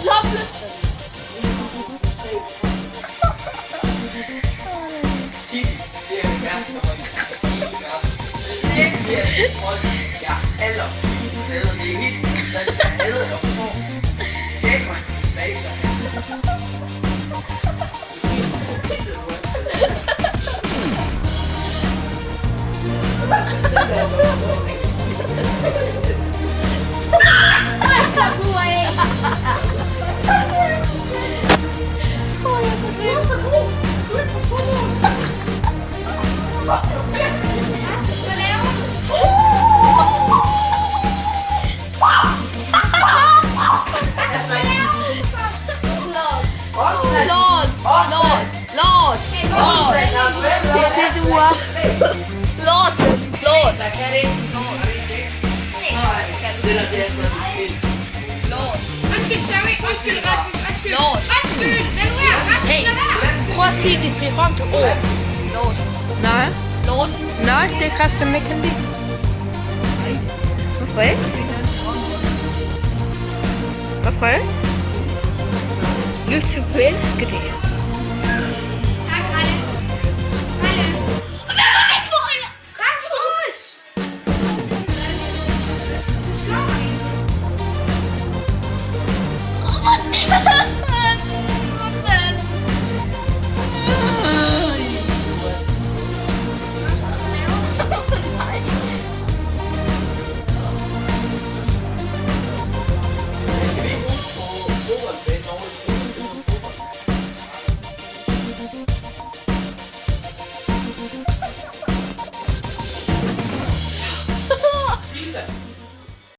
Dobbelt. City, det er det værste hold i hele verden. City er det hold, jeg allermest hader. Det er helt interessant, jeg hader at få kækkerne bag sig. Hey, prøv at sige dit berømte ord. Nej. Nej, det er Christian ikke kan lide. Hvorfor ikke? Hvorfor ikke? YouTube elsker det.